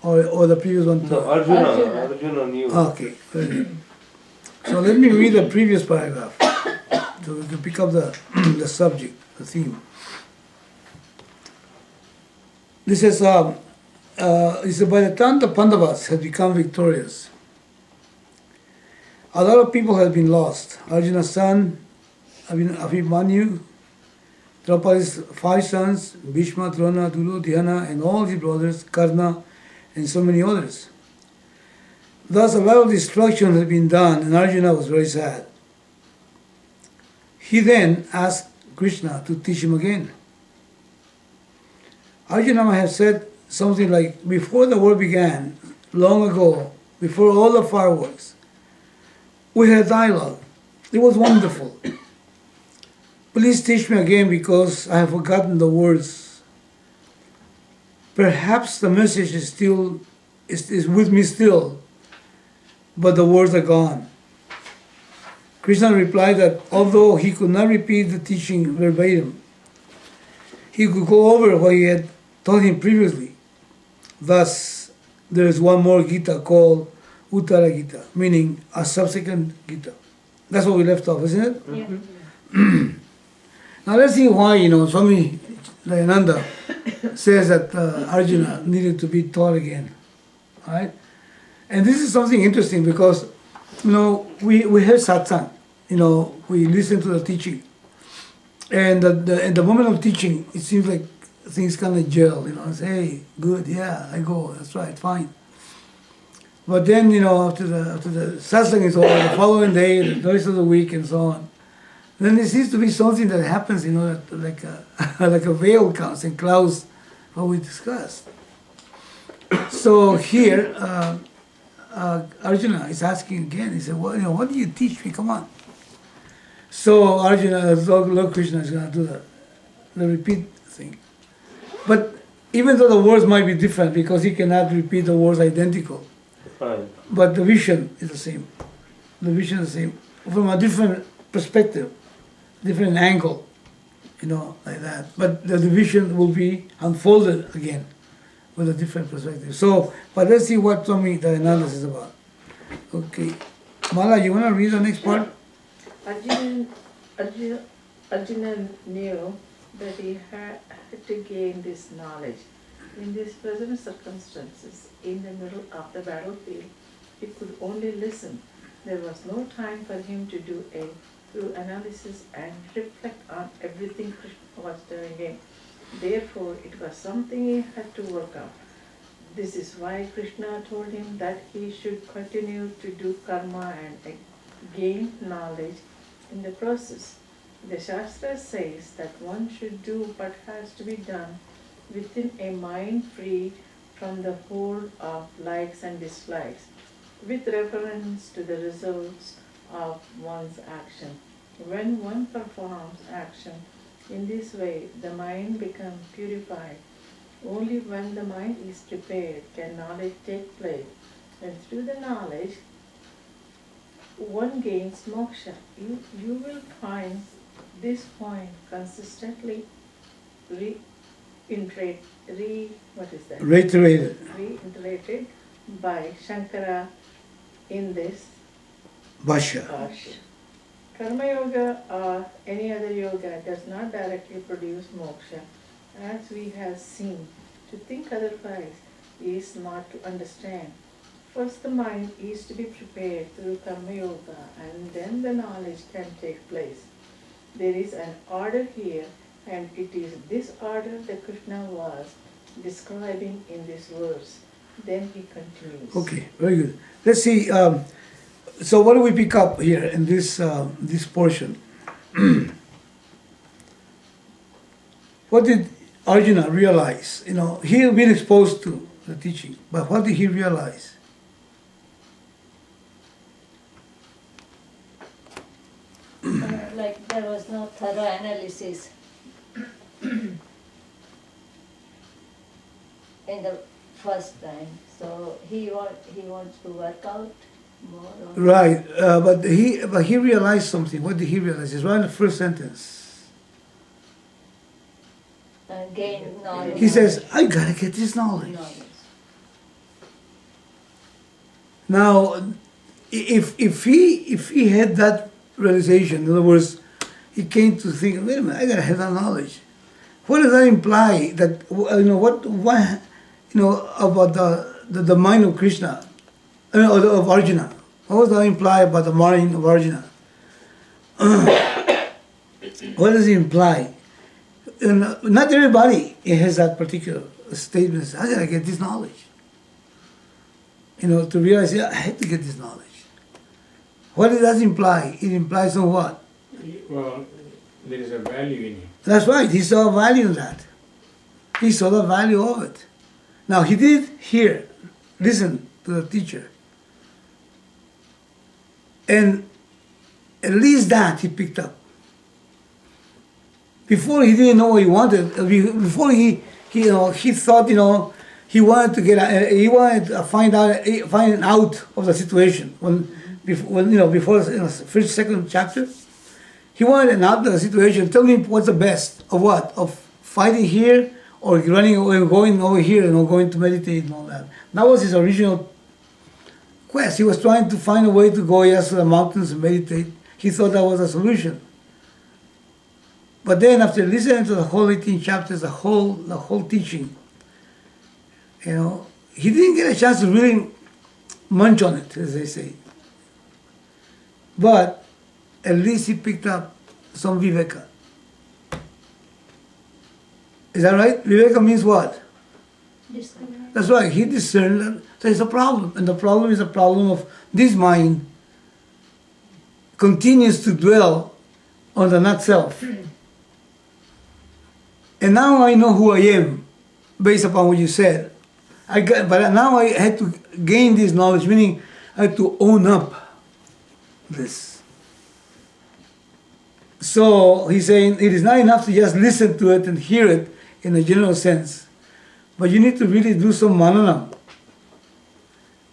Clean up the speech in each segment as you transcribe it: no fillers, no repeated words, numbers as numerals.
Or the previous one too? No, Arjuna knew. Okay, very good. So let me read the previous paragraph so we can pick up the, the subject, the theme. This is, he said, by the time the Pandavas had become victorious, a lot of people had been lost. Arjuna's son, Abhimanyu, Draupadi's 5 sons, Bhishma, Drona, Duryodhana, and all his brothers, Karna, and so many others. Thus, a lot of destruction had been done, and Arjuna was very sad. He then asked Krishna to teach him again. Arjuna might have said something like, before the war began, long ago, before all the fireworks, we had a dialogue. It was wonderful. Please teach me again because I have forgotten the words. Perhaps the message is still is with me still, but the words are gone. Krishna replied that although he could not repeat the teaching verbatim, he could go over what he had taught him previously. Thus, there is one more Gita called Uttara Gita, meaning a subsequent Gita. That's what we left off, isn't it? Yeah. Now let's see why, Swami Dayananda says that Arjuna needed to be taught again. Right? And this is something interesting because, we have satsang, we listen to the teaching. And at the moment of teaching, it seems like things kind of gel, say, hey, good, yeah, I go, that's right, fine. But then, after the satsang is over, the following day, the rest of the week, and so on, then there seems to be something that happens, like a veil comes and clouds what we discussed. So here, Arjuna is asking again. He said, "Well, what do you teach me? Come on." So Arjuna, Lord Krishna is going to do the repeat thing. But even though the words might be different, because he cannot repeat the words identical, Fine. but the vision is the same. The vision is the same from a different perspective, different angle, like that. But the vision will be unfolded again with a different perspective. So, but let's see what Swami Dayananda is about. Okay. Mala, you want to read the next part? Arjuna knew that he had to gain this knowledge. In these present circumstances, in the middle of the battlefield, he could only listen. There was no time for him to do a thorough analysis and reflect on everything Krishna was doing him. Therefore, it was something he had to work out. This is why Krishna told him that he should continue to do karma and gain knowledge in the process. The Shastra says that one should do what has to be done within a mind free from the hold of likes and dislikes, with reference to the results of one's action. When one performs action in this way, the mind becomes purified. Only when the mind is prepared can knowledge take place, and through the knowledge one gains moksha. You will find this point consistently reiterated by Shankara in this Bhashya. Karma yoga or any other yoga does not directly produce moksha. As we have seen, to think otherwise is not to understand. First the mind is to be prepared through karma yoga, and then the knowledge can take place. There is an order here, and it is this order that Krishna was describing in this verse. Then he continues. Okay, very good. Let's see. So what do we pick up here in this this portion? What did Arjuna realize? He had been exposed to the teaching, but what did he realize? Like there was no thorough analysis in the first time, so he wants to work out more. Right, but he realized something. What did he realize? It's right in the first sentence. Gain knowledge. He says, "I gotta get this knowledge." Now, if he had that realization, in other words, he came to think, wait a minute, I gotta have that knowledge. What does that imply? That what about the mind of Krishna, of Arjuna? What does that imply about the mind of Arjuna? What does it imply? Not everybody has that particular statement. How did I get this knowledge? To realize, I had to get this knowledge. What does that imply? It implies on what? Well, there is a value in it. That's right. He saw value in that. He saw the value of it. Now he did listen to the teacher, and at least that he picked up. Before he didn't know what he wanted. Before he thought he wanted to find out of the situation before first second chapter. He wanted an out of the situation. Tell me what's the best of what? Of fighting here or running away, going over here and going to meditate and all that. That was his original quest. He was trying to find a way to go to the mountains and meditate. He thought that was a solution. But then after listening to the whole 18 chapters, the whole teaching, he didn't get a chance to really munch on it, as they say. But at least he picked up some viveka. Is that right? Viveka means what? Discriminate. That's right. He discerned that there's a problem. And the problem is a problem of this mind continues to dwell on the not self. And now I know who I am, based upon what you said. But now I had to gain this knowledge, meaning I had to own up this. So he's saying it is not enough to just listen to it and hear it in a general sense, but you need to really do some manana,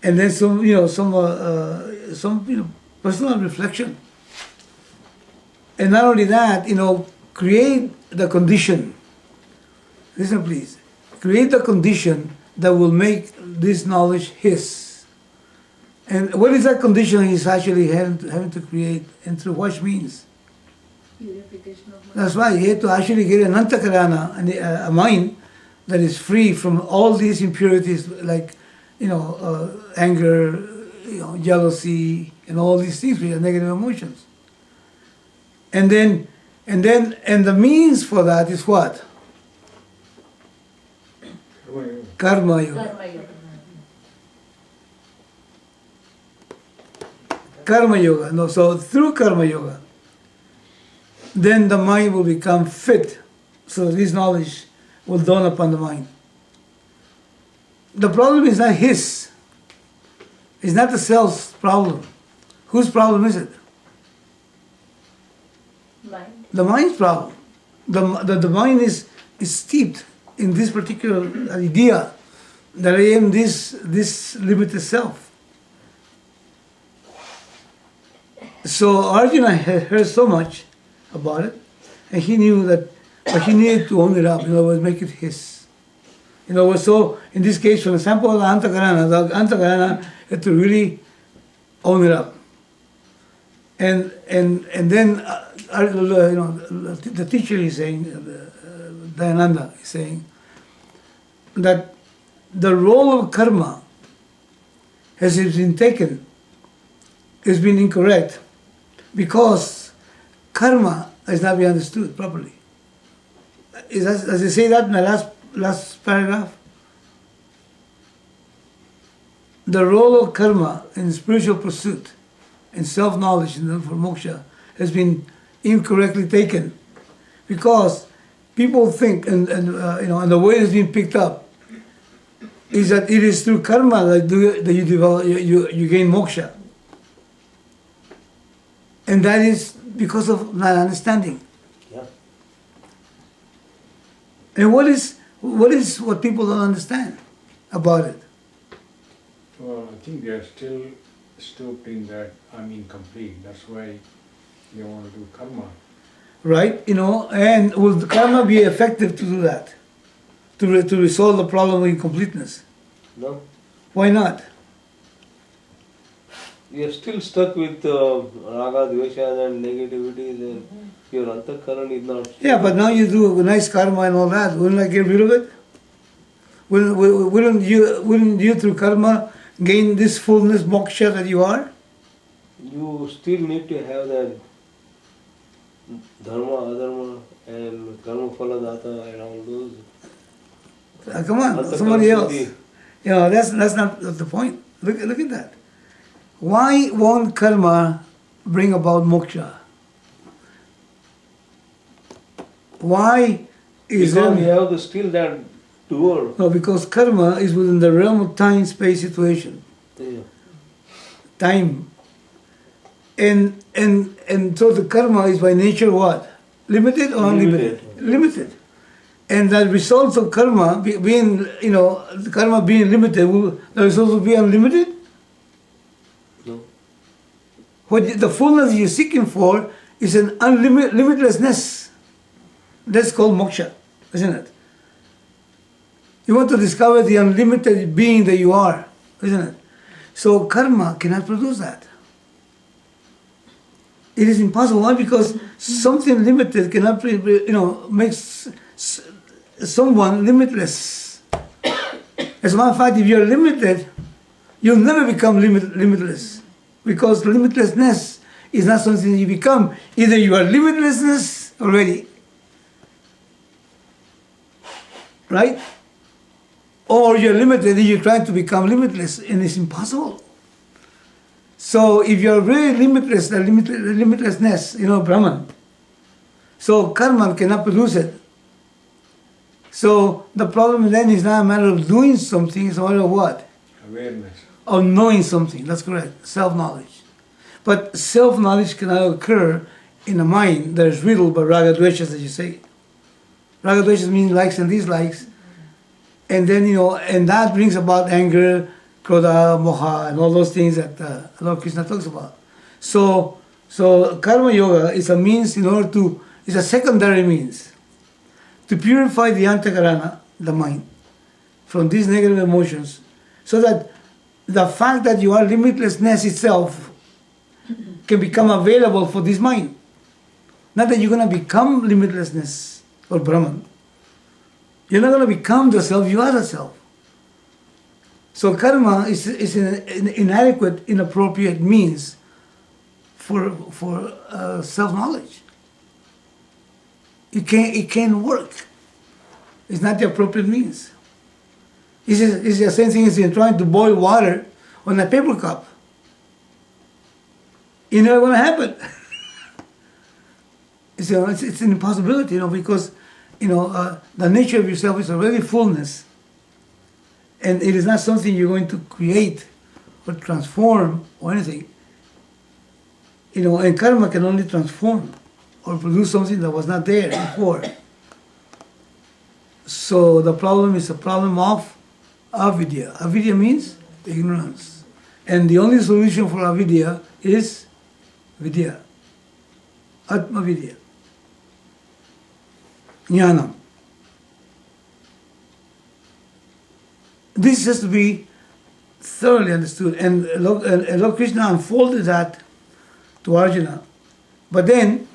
and then some personal reflection, and not only that, create the condition. Listen, please. Create the condition that will make this knowledge his. And what is that condition he's actually having to create, and through what means? Purification of mind. That's right. He had to actually get an antakarana, a mind that is free from all these impurities, like anger, jealousy, and all these things, which are negative emotions. And the means for that is what? Karma yoga. Karma yoga. Karma yoga. No, so through karma yoga, then the mind will become fit, so this knowledge will dawn upon the mind. The problem is not his. It's not the self's problem. Whose problem is it? Mind. The mind's problem. The mind is steeped in this particular idea that I am this limited self. So Arjuna had heard so much about it, and he knew that, but he needed to own it up. In other words, make it his. So in this case, for example, the Antakarana had to really own it up. And then the teacher is saying, Dayananda is saying that the role of karma has been taken, has been incorrect, because karma has not been understood properly. Does it say that in the last paragraph? The role of karma in spiritual pursuit and self-knowledge and for moksha has been incorrectly taken, because people think, and the way it's been picked up is that it is through karma that you develop, you gain moksha, and that is because of not understanding. Yeah. And what what people don't understand about it? Well, I think they are still stoked in that I'm incomplete. That's why they want to do karma. Right? And will the karma be effective to do that? To resolve the problem of incompleteness? No? Why not? you're still stuck with raga, dvesha and negativities and your antakaran is not. Yeah, but now you do nice karma and all that. Wouldn't I get rid of it? Wouldn't you through karma gain this fullness, moksha that you are? You still need to have that dharma, adharma and karma phala data and all those. Come on, Antakaran somebody else. shuddhi. You know, that's not the point. Look at that. Why won't karma bring about moksha? Why is Because we there? have still that doer. No, because karma is within the realm of time, space, situation, Yeah. time, and so the karma is by nature what? Limited or unlimited? Limited. And the results of karma being, the karma being limited, will the results will be unlimited? No. What the fullness you're seeking for is an limitlessness. That's called moksha, isn't it? You want to discover the unlimited being that you are, isn't it? So karma cannot produce that. It is impossible. Why? Because something limited cannot, make someone limitless. As a matter of fact, if you're limited, you'll never become limitless. Because limitlessness is not something you become. Either you are limitlessness already, right? Or you're limited and you're trying to become limitless, and it's impossible. So if you're really limitless, the limitlessness, Brahman, so karma cannot produce it. So the problem then is not a matter of doing something, it's a matter of what? Awareness. Of knowing something, that's correct, self-knowledge. But self-knowledge cannot occur in a mind that is riddled by raga dveshas, as you say. Raga dveshas means likes and dislikes. And then, and that brings about anger, krodha, moha, and all those things that Lord Krishna talks about. So karma yoga is a means it's a secondary means to purify the antakarana, the mind, from these negative emotions, so that the fact that you are limitlessness itself can become available for this mind. Not that you're going to become limitlessness or Brahman. You're not going to become the self, you are the self. So karma is an inadequate, inappropriate means for self-knowledge. It can't work. It's not the appropriate means. It's the same thing as you're trying to boil water on a paper cup. It's never going to happen. It's an impossibility, because the nature of yourself is already fullness, and it is not something you're going to create or transform or anything. And karma can only transform or produce something that was not there before. So the problem is a problem of avidya. Avidya means ignorance. And the only solution for avidya is vidya, atma vidya, jnanam. This has to be thoroughly understood. And Lord Krishna unfolded that to Arjuna. But then,